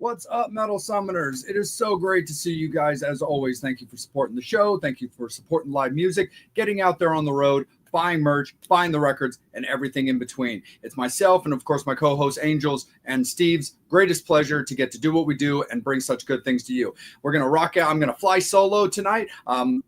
What's up, Metal Summoners? It is so great to see you guys as always. Thank you for supporting the show. Thank you for supporting live music, getting out there on the road, buying merch, buying the records, and everything in between. It's myself and, of course, my co-host Angels and Steve's greatest pleasure to get to do what we do and bring such good things to you. We're going to rock out. I'm going to fly solo tonight.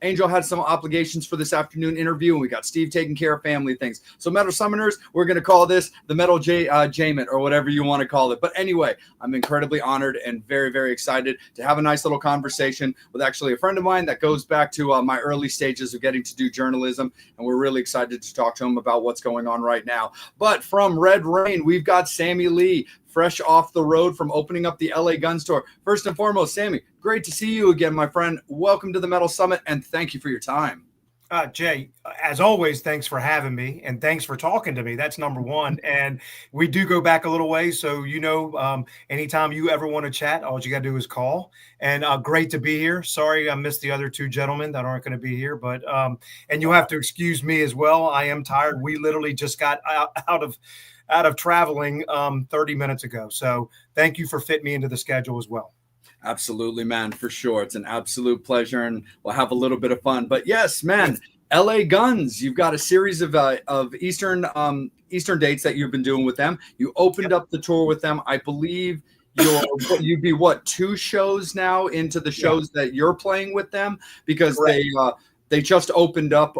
Angel had some obligations for this afternoon interview, and we got Steve taking care of family things. So Metal Summoners, we're going to call this the Metal Jament or whatever you want to call it. But anyway, I'm incredibly honored and very, very excited to have a nice little conversation with actually a friend of mine that goes back to my early stages of getting to do journalism. And we're really excited to talk to him about what's going on right now. But from Red Rain, we've got Sammy Lee, fresh off the road from opening up the LA Gun Store. First and foremost, Sammy, great to see you again, my friend. Welcome to the Metal Summit, and thank you for your time. Jay, as always, thanks for having me, and thanks for talking to me. That's number one. And we do go back a little way, so anytime you ever want to chat, all you got to do is call. And great to be here. Sorry I missed the other two gentlemen that aren't going to be here, but and you'll have to excuse me as well. I am tired. We literally just got out of traveling 30 minutes ago. So thank you for fitting me into the schedule as well. Absolutely, man, for sure. It's an absolute pleasure, and we'll have a little bit of fun. But yes, man, LA Guns, you've got a series of Eastern dates that you've been doing with them. You opened up the tour with them. I believe you'd be two shows now into the shows that you're playing with them, because they just opened up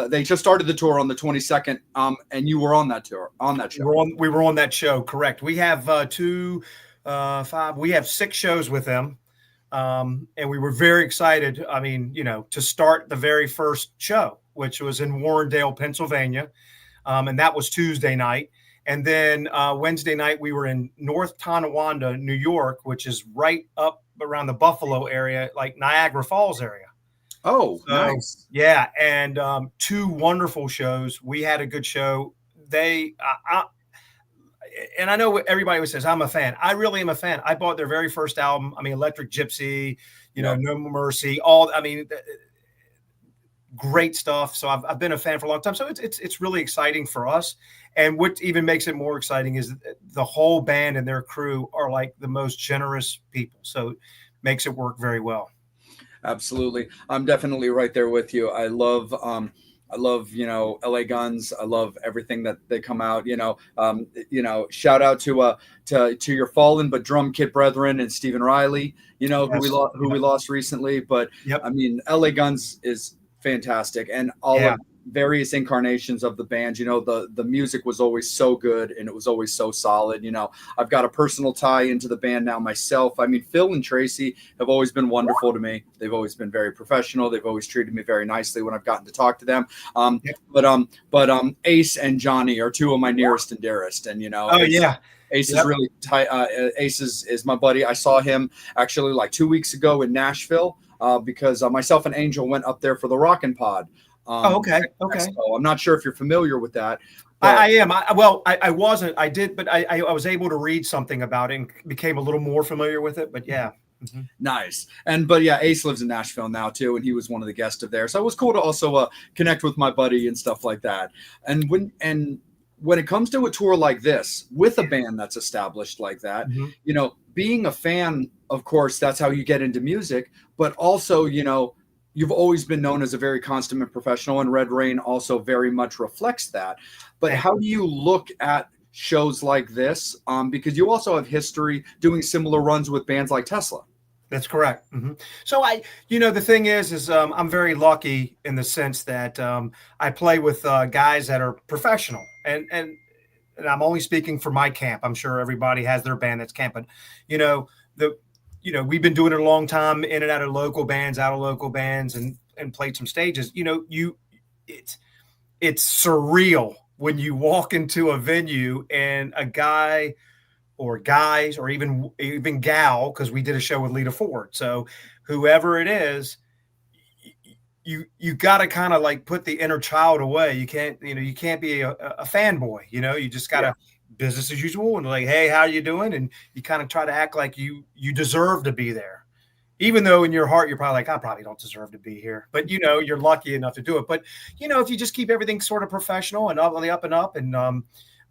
they just started the tour on the 22nd, and you were on that tour, on that show. We were on that show, correct. We have we have 6 shows with them. And we were very excited. I mean, to start the very first show, which was in Warrendale, Pennsylvania. And that was Tuesday night. And then Wednesday night, we were in North Tonawanda, New York, which is right up around the Buffalo area, like Niagara Falls area. Oh, so, nice. Yeah. And 2 wonderful shows. We had a good show. And I know what everybody says, I'm a fan. I really am a fan. I bought their very first album. I mean, Electric Gypsy, No Mercy, great stuff. So I've been a fan for a long time. So it's really exciting for us. And what even makes it more exciting is the whole band and their crew are like the most generous people. So it makes it work very well. Absolutely. I'm definitely right there with you. I love LA Guns. I love everything that they come out, shout out to your fallen but drum kit brethren and Stephen Riley, who we lost recently. But I mean, LA Guns is fantastic, and all of various incarnations of the band. The music was always so good, and it was always so solid. I've got a personal tie into the band now myself. I mean, Phil and Tracy have always been wonderful to me. They've always been very professional. They've always treated me very nicely when I've gotten to talk to them. But Ace and Johnny are 2 of my nearest and dearest. And Ace is really tight. Ace is my buddy. I saw him actually like 2 weeks ago in Nashville because myself and Angel went up there for the Rockin' Pod. Okay. Expo. I'm not sure if you're familiar with that. I am. I wasn't. I did, but I was able to read something about it and became a little more familiar with it. But yeah. Mm-hmm. Nice. Ace lives in Nashville now too, and he was one of the guests of there. So it was cool to also connect with my buddy and stuff like that. And when it comes to a tour like this with a band that's established like that, being a fan, of course, that's how you get into music, but also, you've always been known as a very consummate professional, and Red Rain also very much reflects that. But how do you look at shows like this? Because you also have history doing similar runs with bands like Tesla. That's correct. Mm-hmm. So the thing is I'm very lucky in the sense that I play with guys that are professional, and I'm only speaking for my camp. I'm sure everybody has their band that's camp, but we've been doing it a long time, in and out of local bands, out of local bands, and played some stages. It's surreal when you walk into a venue and a guy or guys or even gal, because we did a show with Lita Ford. So whoever it is, you got to kind of like put the inner child away. You can't be a fanboy. You just got to business as usual and like, hey, how are you doing? And you kind of try to act like you deserve to be there, even though in your heart you're probably like, I probably don't deserve to be here, but you're lucky enough to do it. But if you just keep everything sort of professional and up on the up and up, and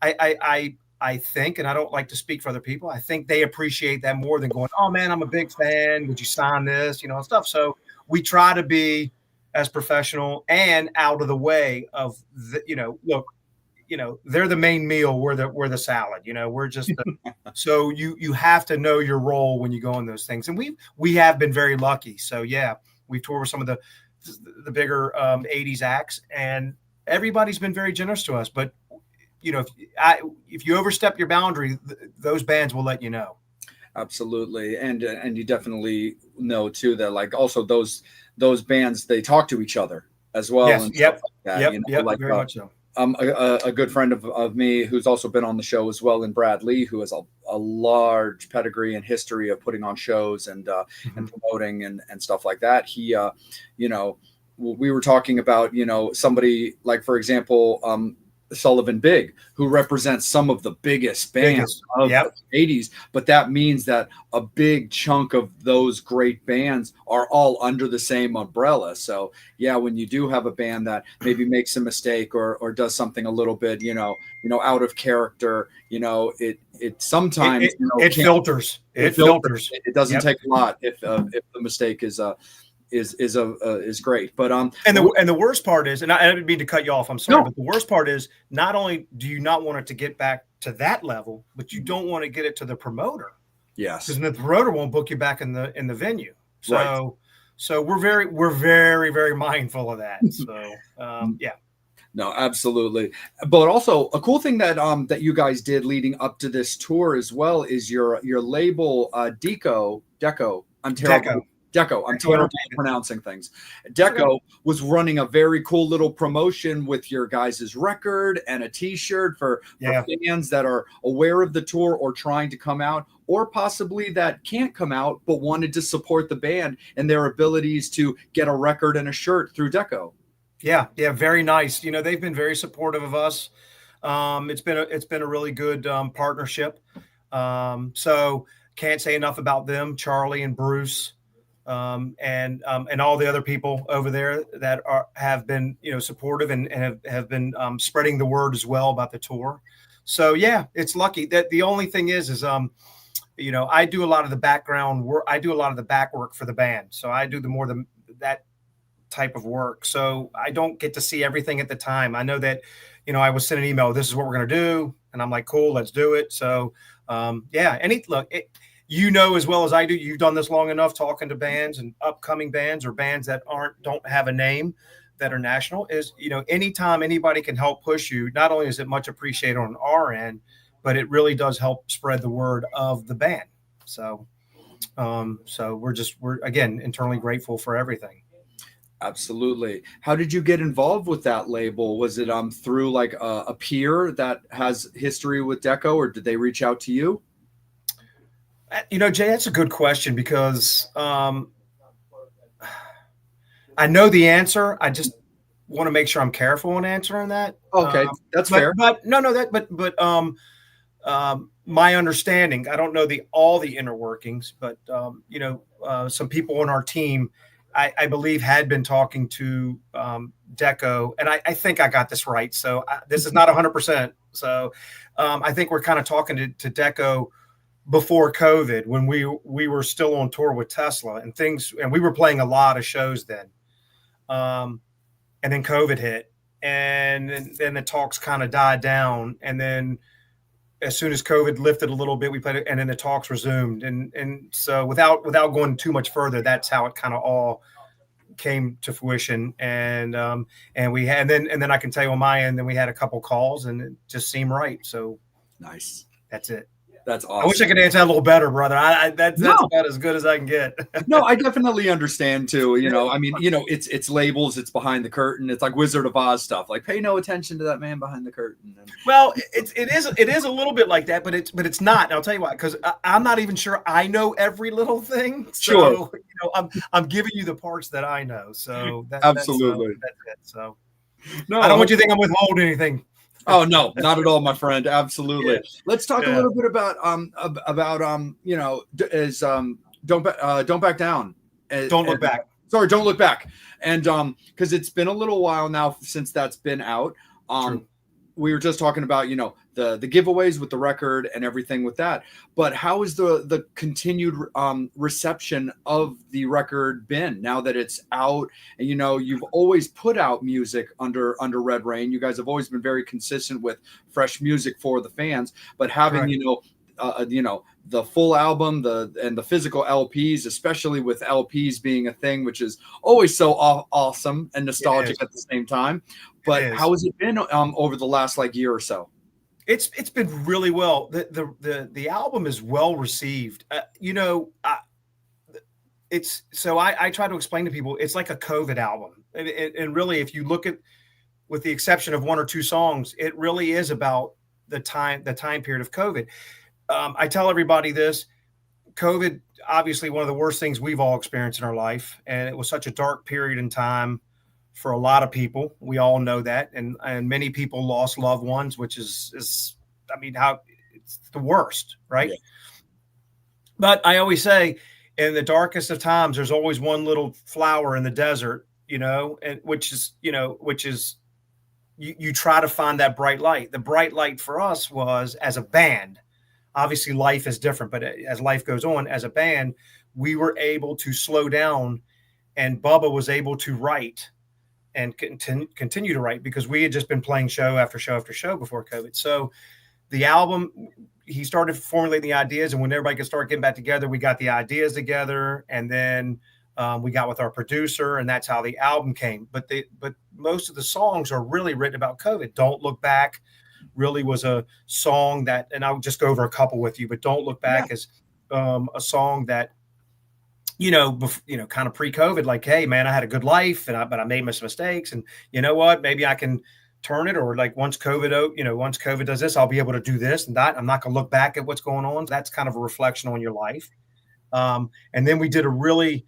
I I think, and I don't like to speak for other people, I think they appreciate that more than going, oh man, I'm a big fan. Would you sign this? And stuff. So we try to be as professional and out of the way of look, they're the main meal. We're the salad, we're just, so you have to know your role when you go in those things. And we have been very lucky. So yeah, we've toured with some of the bigger 80s acts, and everybody's been very generous to us. But if you overstep your boundary, those bands will let you know. Absolutely. And you definitely know too that like also those bands, they talk to each other as well. Yes. And Yep. Stuff like that, Yep. like, very much so. A good friend of me who's also been on the show as well, and Brad Lee, who has a large pedigree and history of putting on shows and promoting and stuff like that. He, we were talking about, somebody like, for example, Sullivan Big, who represents some of the biggest bands of the 80s, but that means that a big chunk of those great bands are all under the same umbrella. So yeah, when you do have a band that maybe makes a mistake or does something a little bit, out of character, it sometimes it filters. It filters. It doesn't take a lot if the mistake is great. But and the worst part is, and I didn't mean to cut you off, I'm sorry, but the worst part is, not only do you not want it to get back to that level, but you don't want to get it to the promoter. Yes, because the promoter won't book you back in the venue. So right. So we're very, very mindful of that. So yeah. No, absolutely. But also a cool thing that you guys did leading up to this tour as well is your label Deco. I'm terrible. Deco. I'm terrible at pronouncing things. Deco was running a very cool little promotion with your guys' record and a T-shirt for fans that are aware of the tour or trying to come out, or possibly that can't come out but wanted to support the band and their abilities to get a record and a shirt through Deco. Yeah, very nice. They've been very supportive of us. It's been a really good partnership. So can't say enough about them, Charlie and Bruce. And all the other people over there that have been, supportive and have been spreading the word as well about the tour. So yeah, it's lucky that the only thing is I do a lot of the background work. I do a lot of the back work for the band. So I do that type of work. So I don't get to see everything at the time. I know that, I was sent an email, this is what we're going to do. And I'm like, cool, let's do it. So as well as I do, you've done this long enough talking to bands and upcoming bands or bands that don't have a name that are national, is, anytime anybody can help push you, not only is it much appreciated on our end, but it really does help spread the word of the band. So, we're again, internally grateful for everything. Absolutely. How did you get involved with that label? Was it through like a peer that has history with Deco, or did they reach out to you? Jay, that's a good question because I know the answer. I just want to make sure I'm careful in answering that. Okay, that's fair. But my understanding, I don't know all the inner workings, but some people on our team, I believe, had been talking to Deco, and I think I got this right. So this is not 100%. So I think we're kind of talking to Deco before COVID, when we were still on tour with Tesla and we were playing a lot of shows then. And then COVID hit, and then the talks kind of died down. And then as soon as COVID lifted a little bit, we played it, and then the talks resumed. And so without going too much further, that's how it kind of all came to fruition. And then I can tell you on my end, then we had a couple calls and it just seemed right. So nice. That's it. That's awesome. I wish I could answer that a little better, brother. That's about as good as I can get. No, I definitely understand too. It's labels, it's behind the curtain. It's like Wizard of Oz stuff. Like, pay no attention to that man behind the curtain. Well, it is a little bit like that, but it's not. And I'll tell you why, because I'm not even sure I know every little thing. So, sure. I'm giving you the parts that I know. So absolutely. That's it. So no, I don't want you to think I'm withholding anything. Oh no, not at all, my friend. Absolutely. Yeah. Let's talk a little bit about don't back down. Don't look back. Sorry, don't look back. And because it's been a little while now since that's been out. True. we were just talking about, the giveaways with the record and everything with that. But how is the continued reception of the record been now that it's out? And you've always put out music under Red Rain. You guys have always been very consistent with fresh music for the fans. But having the full album, and the physical LPs, especially with LPs being a thing, which is always so awesome and nostalgic at the same time. But how has it been over the last year or so? It's been really well. The album is well received. I try to explain to people it's like a COVID album, and really, if you look at, with the exception of one or two songs, it really is about the time period of COVID. I tell everybody this: COVID, obviously, one of the worst things we've all experienced in our life, and it was such a dark period in time for a lot of people. We all know that. And many people lost loved ones, which is how it's the worst, right? Yeah. But I always say, in the darkest of times, there's always one little flower in the desert, and which is you try to find that bright light. The bright light for us was, as a band, obviously life is different, but as life goes on, as a band, we were able to slow down, and Bubba was able to write and continue to write, because we had just been playing show after show after show before COVID. So the album, he started formulating the ideas, and when everybody could start getting back together, we got the ideas together, and then we got with our producer, and that's how the album came. But most of the songs are really written about COVID. Don't Look Back really was a song that, and I'll just go over a couple with you, but Don't Look Back is a song that, kind of pre-COVID, like, hey man, I had a good life, but I made some mistakes, and you know what, maybe I can turn it, or once COVID does this, I'll be able to do this and that. I'm not going to look back at what's going on. That's kind of a reflection on your life. And then we did a really,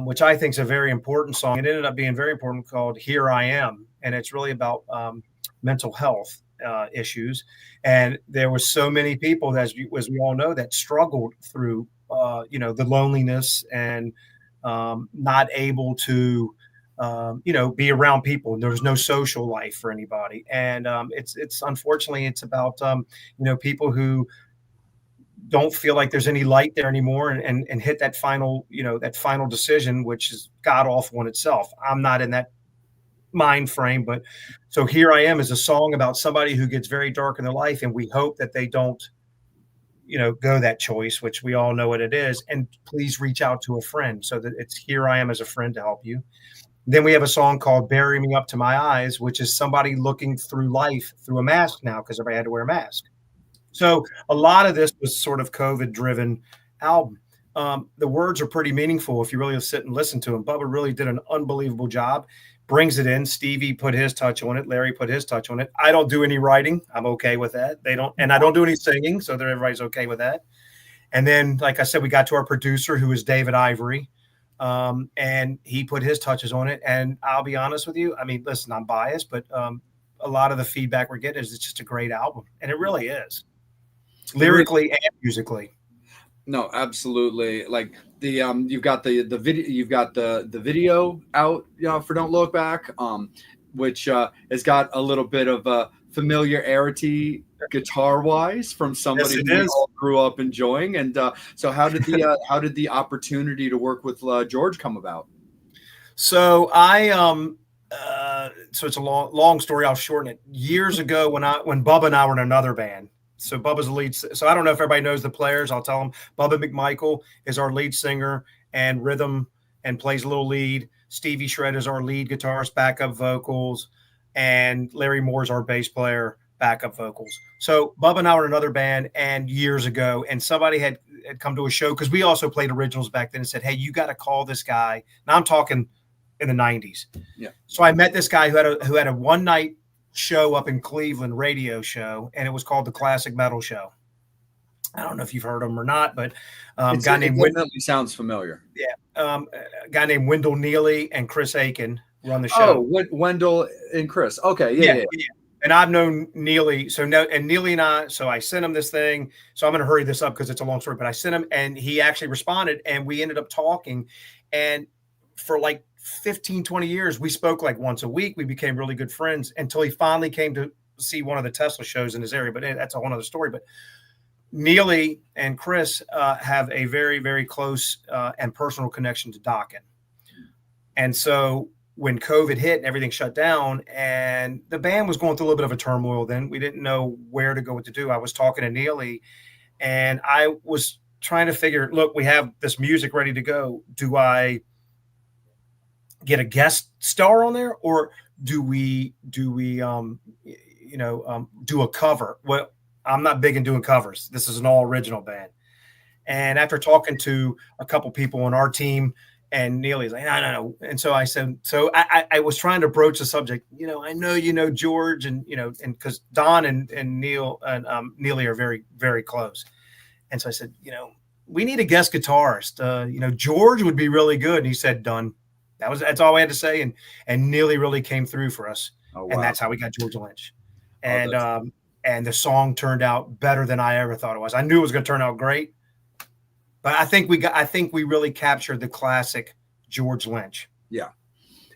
which I think is a very important song. It ended up being very important, called Here I Am. And it's really about mental health issues. And there were so many people, as we all know, that struggled through the loneliness and not able to, be around people. There was no social life for anybody. And it's unfortunately, it's about, people who don't feel like there's any light there anymore, and hit that final decision, which is god awful in itself. I'm not in that mind frame, but so Here I Am is a song about somebody who gets very dark in their life, and we hope that they don't go that choice, which we all know what it is. And please reach out to a friend, so that it's Here I Am as a friend to help you. Then we have a song called Bury Me Up to My Eyes, which is somebody looking through life through a mask now, because everybody had to wear a mask. So a lot of this was sort of COVID driven album. The words are pretty meaningful if you really sit and listen to them. Bubba really did an unbelievable job. Brings it in. Stevie put his touch on it. Larry put his touch on it. I don't do any writing. I'm okay with that. And I don't do any singing, so that everybody's okay with that. And then, like I said, we got to our producer, who is David Ivory, and he put his touches on it. And I'll be honest with you. I mean, listen, I'm biased, but a lot of the feedback we're getting is it's just a great album, and it really is, lyrically and musically. No, absolutely. Like the you've got the video, you've got the video out, for Don't Look Back, which has got a little bit of familiarity guitar wise from somebody who we all grew up enjoying. And so how did the opportunity to work with George come about? So so it's a long story. I'll shorten it. Years ago, when Bubba and I were in another band. So Bubba's the lead. So I don't know if everybody knows the players. I'll tell them. Bubba McMichael is our lead singer and rhythm, and plays a little lead. Stevie Shred is our lead guitarist, backup vocals, and Larry Moore is our bass player, backup vocals. So Bubba and I were in another band, and years ago, and somebody had come to a show, because we also played originals back then, and said, hey, you got to call this guy. Now I'm talking in the 90s. Yeah. So I met this guy who had a one night show up in Cleveland, radio show, and it was called the Classic Metal Show. I don't know if you've heard of him or not, but a guy named definitely sounds familiar. Yeah, a guy named Wendell Neely and Chris Aiken run the show. Oh, Wendell and Chris. Okay, yeah. And I've known Neely, and Neely and I. So I sent him this thing. So I'm going to hurry this up because it's a long story. But I sent him, and he actually responded, and we ended up talking. And for 15, 20 years, we spoke once a week. We became really good friends until he finally came to see one of the Tesla shows in this area, but that's a whole other story. But Neely and Chris have a very, very close and personal connection to Dokken. And so when COVID hit and everything shut down, and the band was going through a little bit of a turmoil then, we didn't know where to go, what to do. I was talking to Neely, and I was trying to figure, look, we have this music ready to go. Do I get a guest star on there, or do we do a cover? Well, I'm not big in doing covers. This is an all original band. And after talking to a couple people on our team, and Neely's like, no. And so I said, so I was trying to broach the subject. I know George, and and because Don and Neil and Neely are very, very close. And so I said, we need a guest guitarist. George would be really good. And he said, done. That's all I had to say. And Neely really came through for us. Oh, wow. And that's how we got George Lynch. And and the song turned out better than I ever thought it was. I knew it was going to turn out great. But I think we really captured the classic George Lynch. Yeah,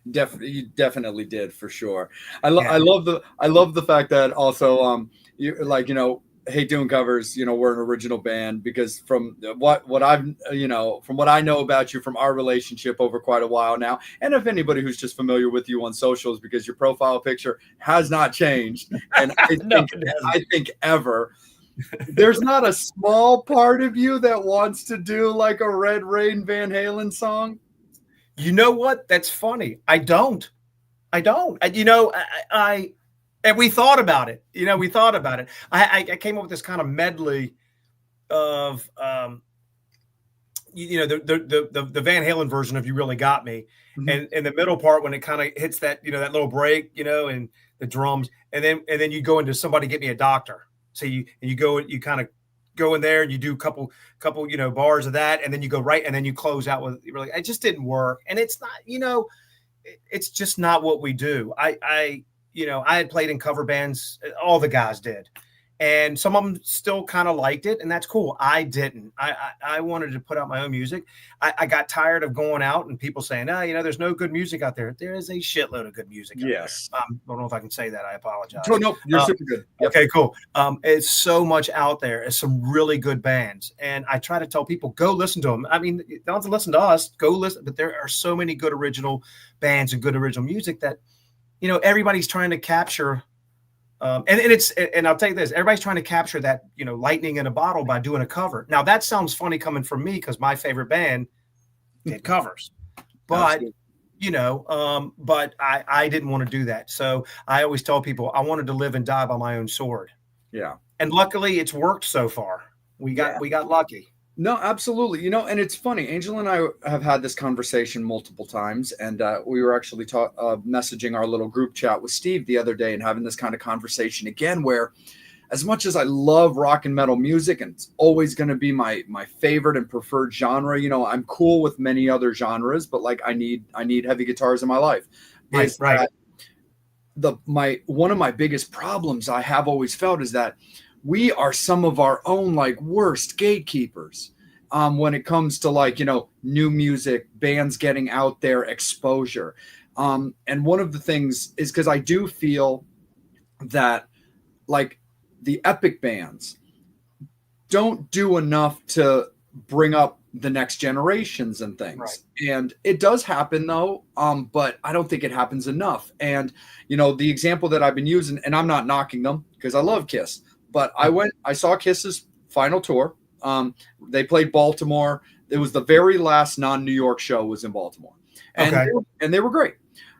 you definitely did, for sure. I love the fact that also you hate doing covers. We're an original band, because from what I know about you from our relationship over quite a while now, and if anybody who's just familiar with you on socials, because your profile picture has not changed, and I think ever. There's not a small part of you that wants to do like a Red Rain Van Halen song. You know what? That's funny. I don't. And we thought about it. I came up with this kind of medley of, the Van Halen version of "You Really Got Me," mm-hmm. and in the middle part when it kind of hits that, that little break, and the drums, and then you go into "Somebody Get Me a Doctor." So you kind of go in there and you do a couple bars of that, and then you go right, and then you close out with, it just didn't work. And it's not, it's just not what we do. I had played in cover bands, all the guys did, and some of them still kind of liked it, and that's cool. I didn't. I wanted to put out my own music. I got tired of going out and people saying, there's no good music out there. There is a shitload of good music out there. I don't know if I can say that. I apologize. Oh, no, you're super good. Yep. Okay, cool. It's so much out there. It's some really good bands. And I try to tell people, go listen to them. I mean, you don't have to listen to us. Go listen. But there are so many good original bands and good original music that, everybody's trying to capture. And I'll tell you this, everybody's trying to capture that, lightning in a bottle by doing a cover. Now that sounds funny coming from me, because my favorite band did covers, but but I didn't want to do that. So I always tell people I wanted to live and die by my own sword. Yeah. And luckily it's worked so far. We got lucky. No, absolutely. And it's funny. Angel and I have had this conversation multiple times, and we were actually messaging our little group chat with Steve the other day and having this kind of conversation again, where as much as I love rock and metal music, and it's always going to be my favorite and preferred genre, I'm cool with many other genres, but like I need heavy guitars in my life. Right. One of my biggest problems I have always felt is that we are some of our own worst gatekeepers when it comes to new music, bands getting out there, exposure. And one of the things is because I do feel that the epic bands don't do enough to bring up the next generations and things. Right. And it does happen though, but I don't think it happens enough. And, the example that I've been using, and I'm not knocking them because I love Kiss, but I saw Kiss's final tour. They played Baltimore. It was the very last non-New York show was in Baltimore. And they were great.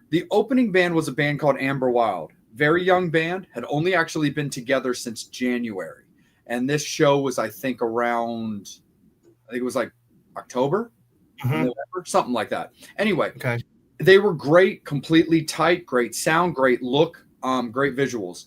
The opening band was a band called Amber Wild. Very young band, had only actually been together since January. And this show was, I think it was October, November, something like that. Anyway, They were great, completely tight, great sound, great look, great visuals.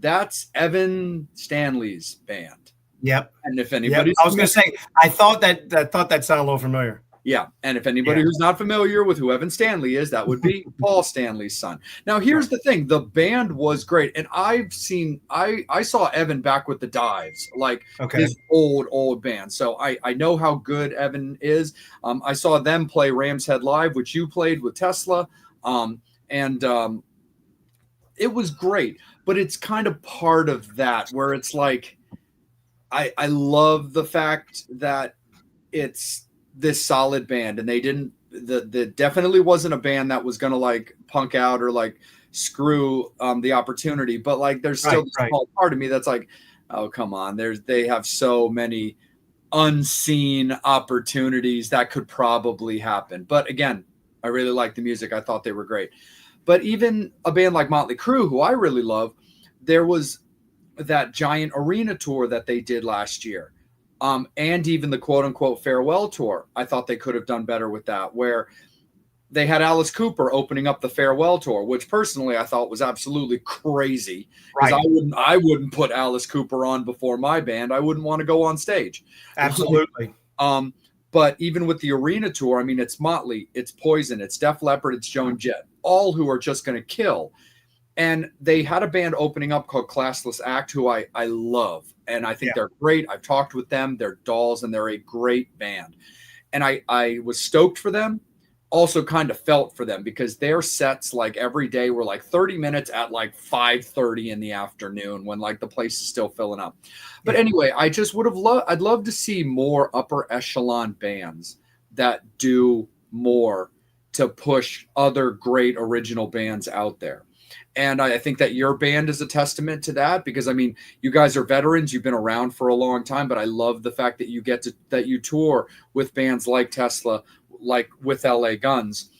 That's Evan Stanley's band. Yep. And if anybody, I was going to say, I thought that sounded a little familiar. Yeah. And if anybody who's not familiar with who Evan Stanley is, that would be Paul Stanley's son. Now, here's the thing. The band was great. And I saw Evan back with the Dives, his old band. So I know how good Evan is. I saw them play Ram's Head Live, which you played with Tesla. it was great, but it's kind of part of that where it's like, I love the fact that it's this solid band, and they didn't, the definitely wasn't a band that was going to like punk out or like screw the opportunity, but like there's still this small part of me that's like, oh come on, they have so many unseen opportunities that could probably happen. But again, I really like the music. I thought they were great. But even a band like Motley Crue, who I really love, there was that giant arena tour that they did last year. And even the quote unquote farewell tour. I thought they could have done better with that, where they had Alice Cooper opening up the farewell tour, which personally I thought was absolutely crazy. Because I wouldn't put Alice Cooper on before my band. I wouldn't want to go on stage. Absolutely. But even with the arena tour, I mean, it's Motley, it's Poison, it's Def Leppard, it's Joan Jett, all who are just going to kill. And they had a band opening up called Classless Act, who I love. And I think they're great. I've talked with them. They're dolls, and they're a great band. And I was stoked for them. Also kind of felt for them because their sets like every day were like 30 minutes at like 5:30 in the afternoon when like the place is still filling up. But anyway, I just would have I'd love to see more upper echelon bands that do more to push other great original bands out there. And I think that your band is a testament to that because, I mean, you guys are veterans. You've been around for a long time, but I love the fact that you tour with bands like Tesla, like with LA Guns,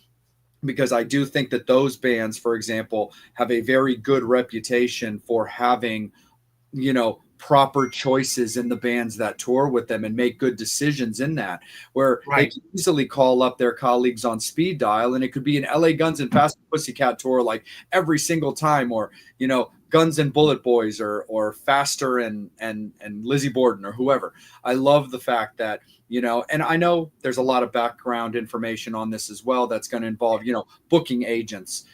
because I do think that those bands, for example, have a very good reputation for having, proper choices in the bands that tour with them and make good decisions in that, where they can easily call up their colleagues on speed dial, and it could be an LA Guns and Fast Pussycat tour like every single time, or Guns and Bullet Boys or Faster and Lizzie Borden or whoever. I love the fact that and I know there's a lot of background information on this as well that's going to involve booking agents,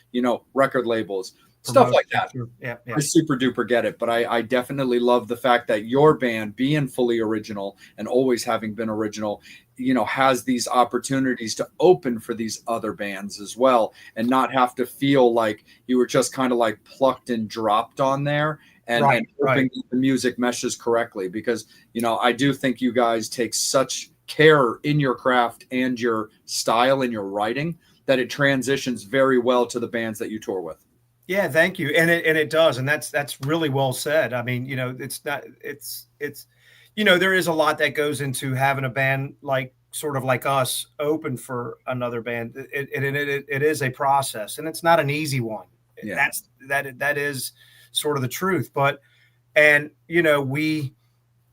record labels, stuff like that. Yeah. I super duper get it. But I definitely love the fact that your band, being fully original and always having been original, has these opportunities to open for these other bands as well, and not have to feel like you were just kind of like plucked and dropped on there and hoping that the music meshes correctly. Because, I do think you guys take such care in your craft and your style and your writing that it transitions very well to the bands that you tour with. Yeah, thank you. And it does. And that's really well said. I mean, it's there is a lot that goes into having a band sort of like us open for another band. It is a process, and it's not an easy one. Yeah. That is sort of the truth. But, we,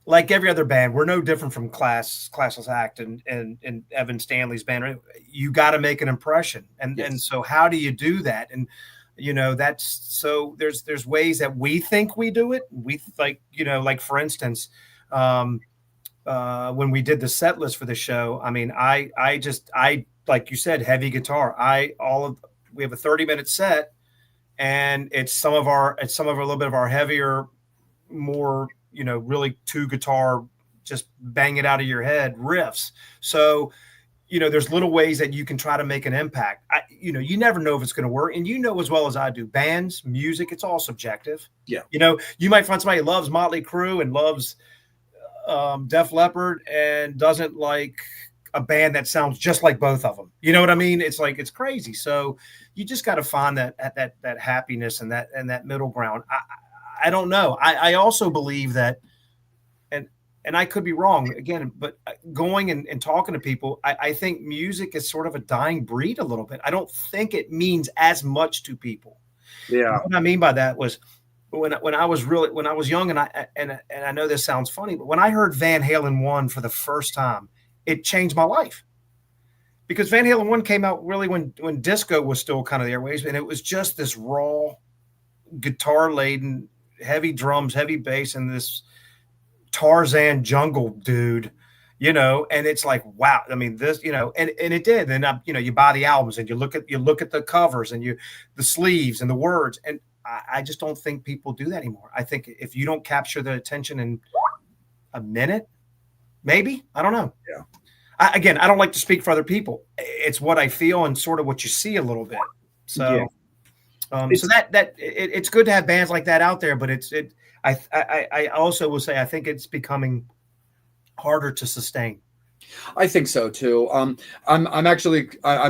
like every other band, we're no different from Classless Act and Evan Stanley's band. You got to make an impression. And so how do you do that? And, that's so there's ways that we think we do it. We like for instance, when we did the set list for the show, I mean, I like you said, heavy guitar. We have a 30-minute set, and it's some of a little bit of our heavier, more, really two guitar, just bang it out of your head riffs. So, there's little ways that you can try to make an impact. You never know if it's going to work. And as well as I do, bands, music, it's all subjective. Yeah. You might find somebody who loves Motley Crue and loves Def Leppard and doesn't like a band that sounds just like both of them. You know what I mean? It's like, it's crazy. So you just got to find that happiness and that middle ground. I don't know. I also believe that, and I could be wrong again, but going and talking to people, I think music is sort of a dying breed a little bit. I don't think it means as much to people. Yeah. What I mean by that was when I was young, and I know this sounds funny, but when I heard Van Halen 1 for the first time, it changed my life. Because Van Halen 1 came out really when disco was still kind of the airwaves, and it was just this raw, guitar-laden, heavy drums, heavy bass, and this Tarzan jungle dude, and it's like, wow. I mean, this, and it did. And you buy the albums and you look at the covers and the sleeves and the words. And I just don't think people do that anymore. I think if you don't capture the attention in a minute, maybe, I don't know. Yeah. I don't like to speak for other people. It's what I feel and sort of what you see a little bit. So, So it's good to have bands like that out there, but I also will say I think it's becoming harder to sustain. I think so too. I'm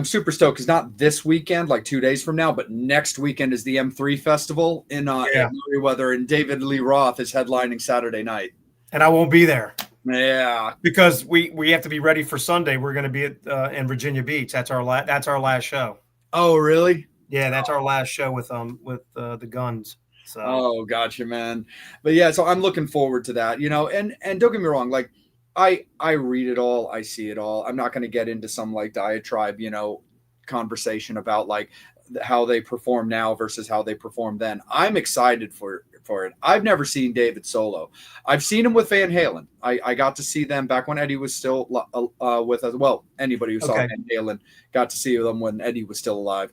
super stoked because not this weekend, like 2 days from now, but next weekend is the M3 Festival in Merriweather, and David Lee Roth is headlining Saturday night. And I won't be there. Yeah, because we have to be ready for Sunday. We're going to be at in Virginia Beach. That's our last show. Oh, really? Yeah, that's our last show with the Guns. So. Oh, gotcha, man. But yeah, so I'm looking forward to that. And don't get me wrong, like I read it all, I see it all. I'm not going to get into some like diatribe, conversation about like how they perform now versus how they perform then. I'm excited for it. I've never seen David solo. I've seen him with Van Halen. I got to see them back when Eddie was still with us. Well, anybody who saw Van Halen got to see them when Eddie was still alive.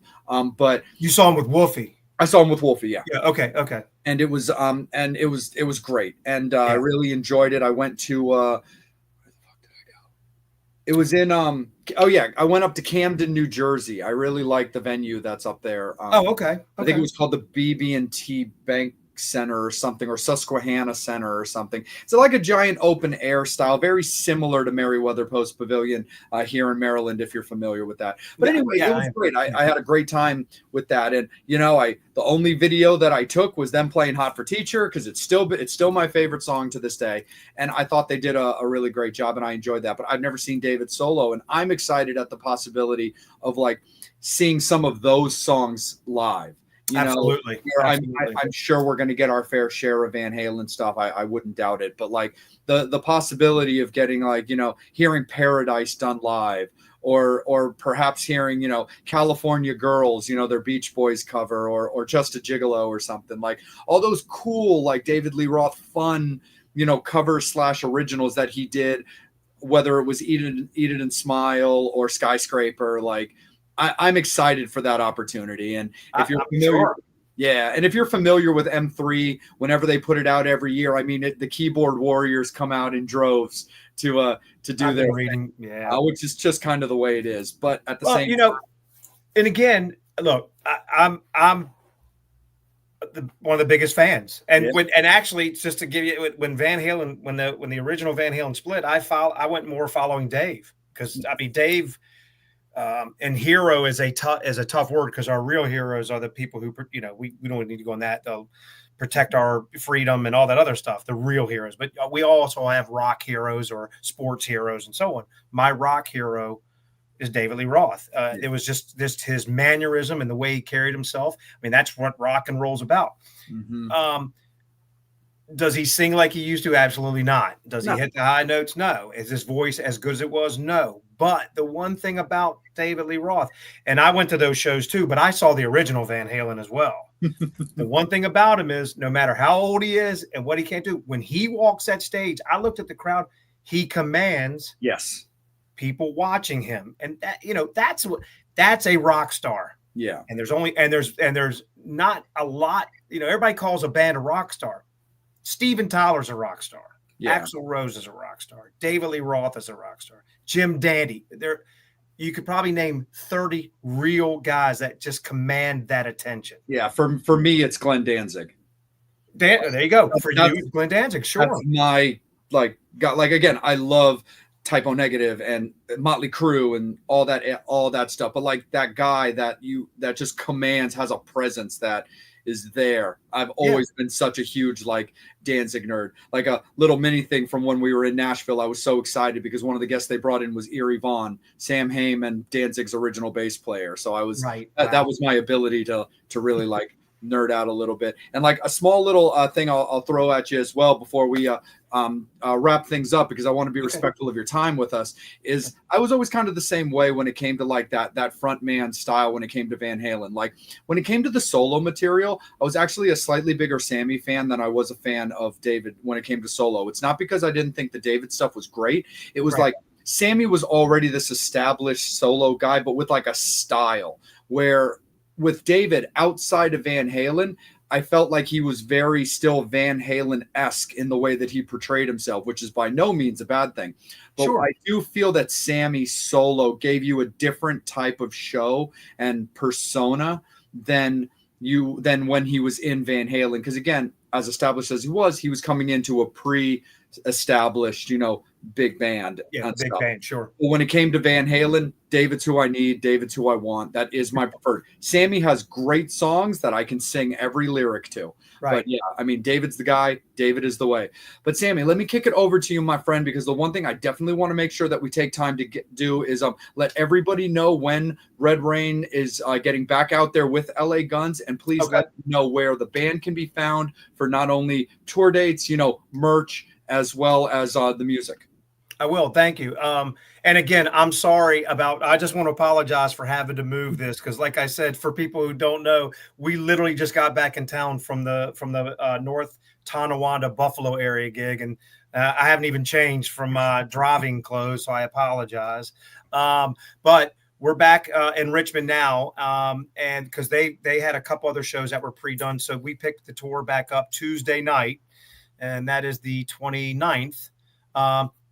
But you saw him with Wolfie. I saw him with Wolfie, yeah. Yeah. Okay. And it was it was great, and I really enjoyed it. I went to where the fuck did I go? It was in I went up to Camden, New Jersey. I really like the venue that's up there. Okay. I think it was called the BB&T Bank Center or something, or Susquehanna Center or something. It's like a giant open air style, very similar to Merriweather Post Pavilion here in Maryland, if you're familiar with that. But anyway, it was great. I had a great time with that. And the only video that I took was them playing Hot for Teacher, because it's still my favorite song to this day. And I thought they did a really great job, and I enjoyed that. But I've never seen David solo, and I'm excited at the possibility of like seeing some of those songs live. Absolutely. I'm sure we're going to get our fair share of Van Halen stuff. I wouldn't doubt it. But like the possibility of getting like, hearing Paradise done live, or perhaps hearing, California Girls, their Beach Boys cover, or Just a Gigolo or something, like all those cool, like David Lee Roth fun, cover / originals that he did, whether it was Eat It and Smile or Skyscraper. Like, I'm excited for that opportunity. And if you're familiar, and if you're familiar with M3, whenever they put it out every year, I mean, the keyboard warriors come out in droves to do their thing, which is just kind of the way it is. But at the same time, and again, look, I'm one of the biggest fans, and actually, just to give you, when Van Halen, when the original Van Halen split, I went more following Dave, because I mean Dave. And hero is a tough word, because our real heroes are the people who, we don't need to go on that. They'll protect our freedom and all that other stuff, the real heroes. But we also have rock heroes or sports heroes and so on. My rock hero is David Lee Roth. It was just his mannerism and the way he carried himself. I mean, that's what rock and roll's about. Mm-hmm. Does he sing like he used to? Absolutely not. Does he hit the high notes? No. Is his voice as good as it was? No. But the one thing about David Lee Roth, and I went to those shows too, but I saw the original Van Halen as well. The one thing about him is, no matter how old he is and what he can't do, when he walks that stage, I looked at the crowd, he commands people watching him. And that, that's a rock star. Yeah. And there's not a lot, everybody calls a band a rock star. Steven Tyler's a rock star. Yeah. Axl Rose is a rock star. David Lee Roth is a rock star. Jim Dandy. You could probably name 30 real guys that just command that attention. Yeah, for me, it's Glenn Danzig. There you go. For you, Glenn Danzig. Sure. That's my again, I love Typo Negative and Motley Crue and all that stuff. But like that guy that just commands, has a presence that is there. I've always been such a huge like Danzig nerd. Like a little mini thing from when we were in Nashville, I was so excited because one of the guests they brought in was Erie Vaughn, Sam Hamm, and Danzig's original bass player. So I was that was my ability to really like nerd out a little bit. And like a small little thing I'll throw at you as well before we wrap things up, because I want to be respectful of your time with us, is I was always kind of the same way when it came to like that front man style when it came to Van Halen. Like when it came to the solo material, I was actually a slightly bigger Sammy fan than I was a fan of David when it came to solo. It's not because I didn't think the David stuff was great. It was like Sammy was already this established solo guy, but with like a style, where with David, outside of Van Halen, I felt like he was very still Van Halen-esque in the way that he portrayed himself, which is by no means a bad thing. But I do feel that Sammy solo gave you a different type of show and persona than you than when he was in Van Halen. Because again, as established as he was coming into a pre-established, big band Yeah, and big stuff. band, sure. But when it came to Van Halen, David's who I need, David's who I want. That is my preferred. Sammy has great songs that I can sing every lyric to. Right. But yeah, I mean, David's the guy. David is the way. But Sammy, let me kick it over to you, my friend, because the one thing I definitely want to make sure that we take time to do is let everybody know when Red Rain is getting back out there with LA Guns, and please let them know where the band can be found for not only tour dates, merch, as well as the music. I will. Thank you. And again, I'm sorry I just want to apologize for having to move this. Because like I said, for people who don't know, we literally just got back in town from the North Tonawanda, Buffalo area gig. And I haven't even changed from my driving clothes. So I apologize. But we're back in Richmond now. And because they had a couple other shows that were pre-done. So we picked the tour back up Tuesday night. And that is the 29th.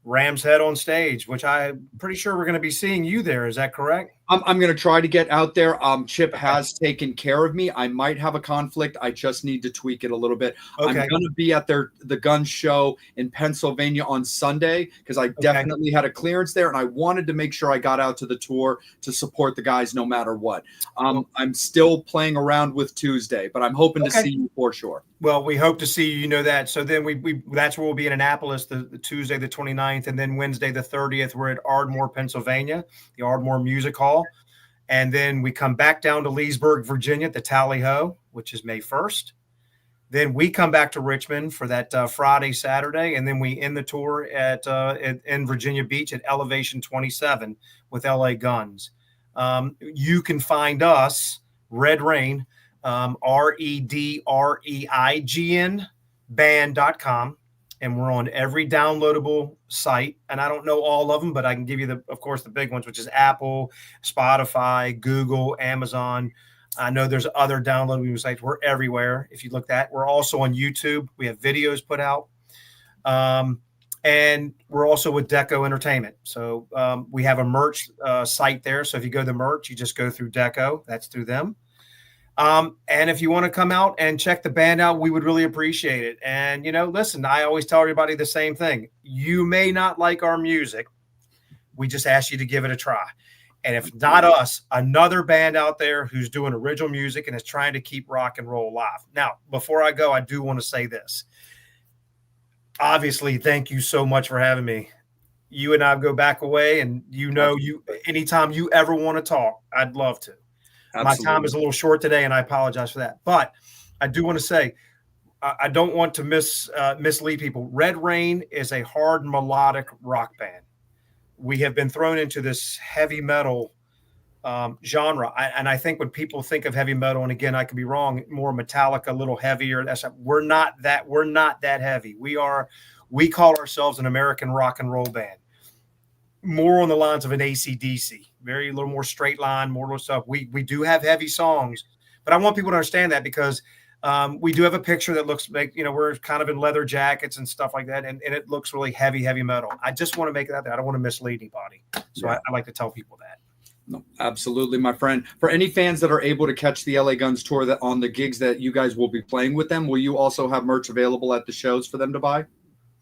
Ram's Head on stage, which I'm pretty sure we're going to be seeing you there. Is that correct? I'm going to try to get out there. Chip has taken care of me. I might have a conflict. I just need to tweak it a little bit. I'm going to be at the gun show in Pennsylvania on Sunday because I definitely had a clearance there, and I wanted to make sure I got out to the tour to support the guys no matter what. I'm still playing around with Tuesday, but I'm hoping to see you for sure. Well, we hope to see you. That. So then we that's where we'll be in Annapolis the Tuesday the 29th, and then Wednesday the 30th we're at Ardmore, Pennsylvania, the Ardmore Music Hall. And then we come back down to Leesburg, Virginia, at the Tally Ho, which is May 1st. Then we come back to Richmond for that Friday, Saturday, and then we end the tour in Virginia Beach at Elevation 27 with LA Guns. You can find us, Red Rain, REDREIGN band.com. And we're on every downloadable site. And I don't know all of them, but I can give you of course, the big ones, which is Apple, Spotify, Google, Amazon. I know there's other downloadable sites. We're everywhere. If you look at, we're also on YouTube. We have videos put out. And we're also with Deco Entertainment. So we have a merch site there. So if you go to merch, you just go through Deco. That's through them. And if you want to come out and check the band out, we would really appreciate it. And, listen, I always tell everybody the same thing. You may not like our music. We just ask you to give it a try. And if not us, another band out there who's doing original music and is trying to keep rock and roll alive. Now, before I go, I do want to say this. Obviously, thank you so much for having me. You and I go back away, and anytime you ever want to talk, I'd love to. Absolutely. My time is a little short today, and I apologize for that. But I do want to say, I don't want to mislead people. Red Rain is a hard melodic rock band. We have been thrown into this heavy metal genre. And I think when people think of heavy metal, and again, I could be wrong, more Metallica, a little heavier. We're not that heavy. We call ourselves an American rock and roll band. More on the lines of an AC/DC, a little more straight line, more stuff. We do have heavy songs, but I want people to understand that because we do have a picture that looks like, we're kind of in leather jackets and stuff like that. And it looks really heavy metal. I just want to make it out there. I don't want to mislead anybody. So I like to tell people that. No, absolutely, my friend. For any fans that are able to catch the LA Guns tour on the gigs that you guys will be playing with them, will you also have merch available at the shows for them to buy?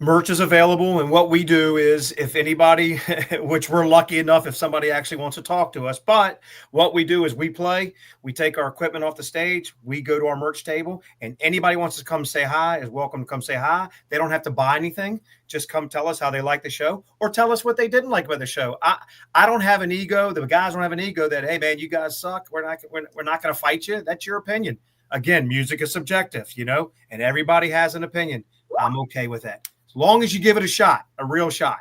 Merch is available, and what we do is if anybody, which we're lucky enough if somebody actually wants to talk to us, but what we do is we take our equipment off the stage, we go to our merch table, and anybody wants to come say hi is welcome to come say hi. They don't have to buy anything. Just come tell us how they like the show or tell us what they didn't like about the show. I don't have an ego. The guys don't have an ego that, hey, man, you guys suck. We're not going to fight you. That's your opinion. Again, music is subjective, and everybody has an opinion. I'm okay with that. As long as you give it a shot, a real shot.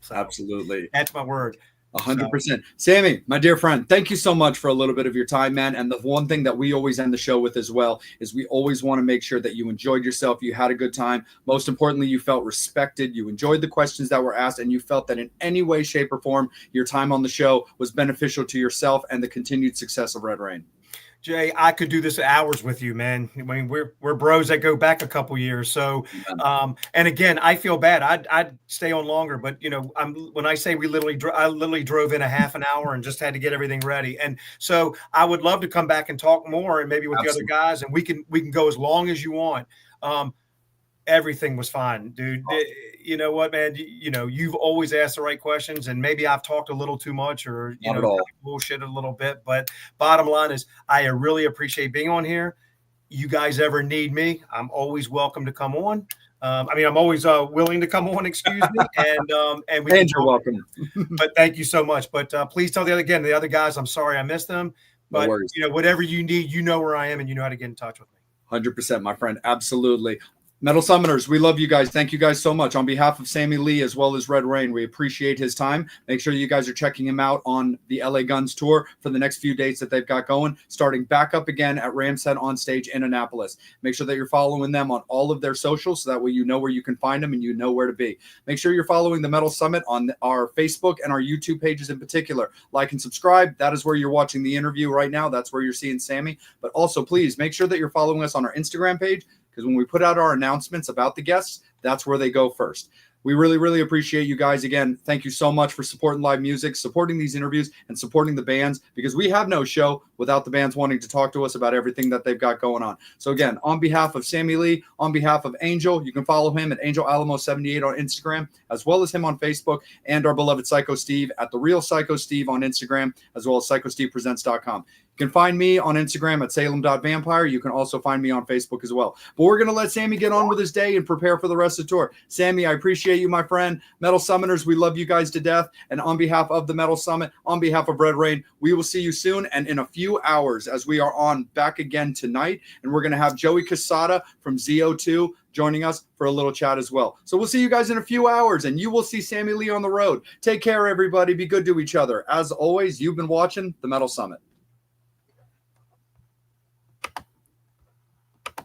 So absolutely. That's my word. 100%. Sammy, my dear friend, thank you so much for a little bit of your time, man. And the one thing that we always end the show with as well is we always want to make sure that you enjoyed yourself, you had a good time. Most importantly, you felt respected, you enjoyed the questions that were asked, and you felt that in any way, shape, or form, your time on the show was beneficial to yourself and the continued success of Red Rain. Jay, I could do this hours with you, man. I mean, we're bros that go back a couple years. So, and again, I feel bad. I'd stay on longer, but when I say I literally drove in a half an hour and just had to get everything ready. And so I would love to come back and talk more, and maybe with the other guys, and we can go as long as you want. Everything was fine, dude. Awesome. You know what, man? You've always asked the right questions, and maybe I've talked a little too much, or bullshit a little bit. But bottom line is, I really appreciate being on here. You guys ever need me, I'm always welcome to come on. I'm always willing to come on. Excuse me, and you're welcome. But thank you so much. But please tell the other guys, I'm sorry I missed them. But whatever you need, you know where I am, and you know how to get in touch with me. 100%, my friend. Absolutely. Metal Summoners, we love you guys. Thank you guys so much. On behalf of Sammy Lee as well as Red Rain, we appreciate his time. Make sure you guys are checking him out on the LA Guns tour for the next few dates that they've got going, starting back up again at Ram's Head on Stage in Annapolis. Make sure that you're following them on all of their socials so that way you know where you can find them and you know where to be. Make sure you're following the Metal Summit on our Facebook and our YouTube pages in particular. Like and subscribe. That is where you're watching the interview right now. That's where you're seeing Sammy. But also, please make sure that you're following us on our Instagram page, because when we put out our announcements about the guests, that's where they go first. We really, really appreciate you guys. Again, thank you so much for supporting live music, supporting these interviews, and supporting the bands, because we have no show without the bands wanting to talk to us about everything that they've got going on. So again, on behalf of Sammy Lee, on behalf of Angel, you can follow him at Angel Alamo 78 on Instagram, as well as him on Facebook, and our beloved Psycho Steve at The Real Psycho Steve on Instagram, as well as PsychoStevePresents.com. You can find me on Instagram at Salem.Vampire. You can also find me on Facebook as well. But we're going to let Sammy get on with his day and prepare for the rest of the tour. Sammy, I appreciate you, my friend. Metal Summoners, we love you guys to death. And on behalf of the Metal Summit, on behalf of Red Rain, we will see you soon and in a few hours, as we are on back again tonight. And we're going to have Joey Casada from ZO2 joining us for a little chat as well. So we'll see you guys in a few hours, and you will see Sammy Lee on the road. Take care, everybody. Be good to each other. As always, you've been watching the Metal Summit.